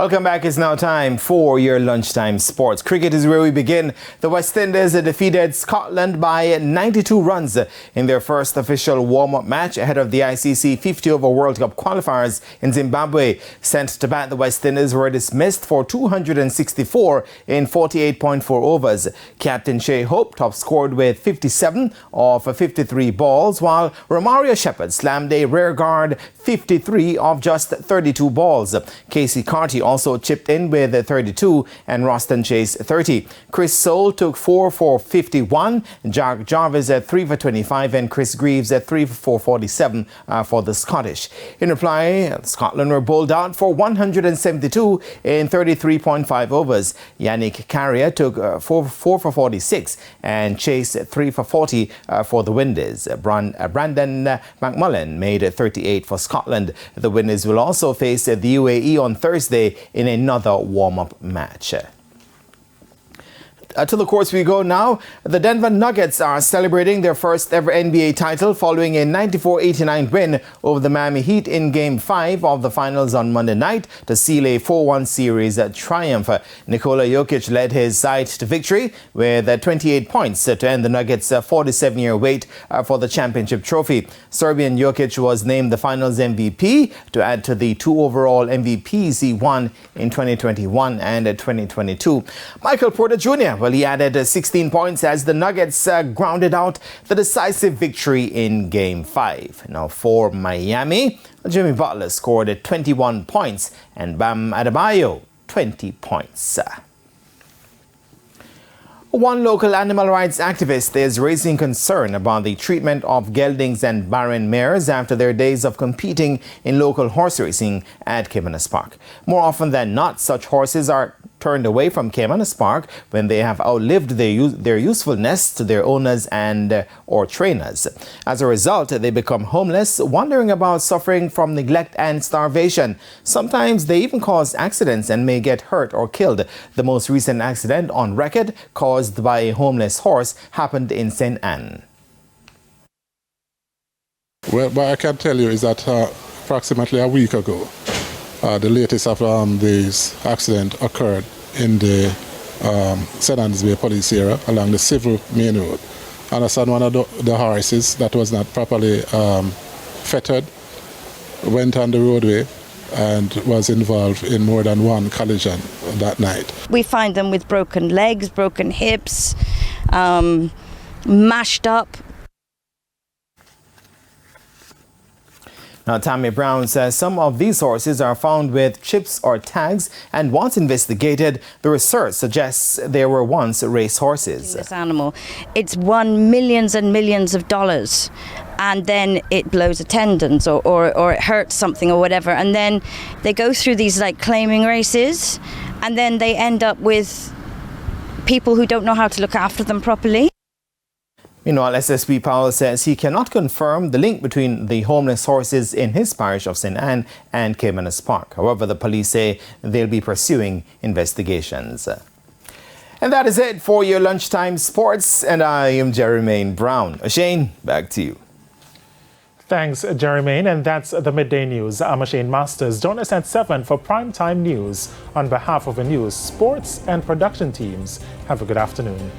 Welcome back. It's now time for your lunchtime sports. Cricket is where we begin. The West Indies defeated Scotland by 92 runs in their first official warm-up match ahead of the ICC 50-over World Cup qualifiers in Zimbabwe. Sent to bat, the West Indies were dismissed for 264 in 48.4 overs. Captain Shea Hope top scored with 57 off 53 balls, while Romario Shepherd slammed a rearguard 53 of just 32 balls. Casey Carty also chipped in with 32 and Roston Chase 30. Chris Soule took 4 for 51, Jack Jarvis at 3 for 25 and Chris Greaves at 3 for 47 for the Scottish. In reply, Scotland were bowled out for 172 in 33.5 overs. Yannick Carrier took 4 for 46 and Chase 3 for 40 for the Windies. Brandon McMullen made 38 for Scotland. The Windies will also face the UAE on Thursday in another warm-up match. To the courts we go now. The Denver Nuggets are celebrating their first ever NBA title following a 94-89 win over the Miami Heat in Game 5 of the finals on Monday night to seal a 4-1 series triumph. Nikola Jokic led his side to victory with 28 points to end the Nuggets' 47-year wait for the championship trophy. Serbian Jokic was named the finals MVP to add to the 2 overall MVPs he won in 2021 and 2022. Michael Porter Jr. Well, he added 16 points as the Nuggets grounded out the decisive victory in Game 5. Now for Miami, Jimmy Butler scored 21 points and Bam Adebayo 20 points. One local animal rights activist is raising concern about the treatment of geldings and barren mares after their days of competing in local horse racing at Caymanas Park. More often than not, such horses are turned away from Caymanas Park when they have outlived their usefulness to their owners and or trainers. As a result, they become homeless, wondering about suffering from neglect and starvation. Sometimes they even cause accidents and may get hurt or killed. The most recent accident on record caused by a homeless horse happened in St. Anne. Well, what I can tell you is that approximately a week ago, the latest of this accident occurred in the St. Anne's Bay police area along the civil main road. And I saw one of the horses that was not properly fettered went on the roadway and was involved in more than one collision that night. We find them with broken legs, broken hips, mashed up. Now, Tammy Brown says some of these horses are found with chips or tags, and once investigated, the research suggests they were once race horses. This animal, it's won millions and millions of dollars, and then it blows a tendons or it hurts something or whatever, and then they go through these like claiming races, and then they end up with people who don't know how to look after them properly. Meanwhile, SSP Powell says he cannot confirm the link between the homeless horses in his parish of St. Anne and Caymanas Park. However, the police say they'll be pursuing investigations. And that is it for your lunchtime sports. And I am Jermaine Brown. Shane, back to you. Thanks, Jermaine. And that's the Midday News. I'm Shane Masters. Join us at 7 for primetime news. On behalf of the news, sports and production teams, have a good afternoon.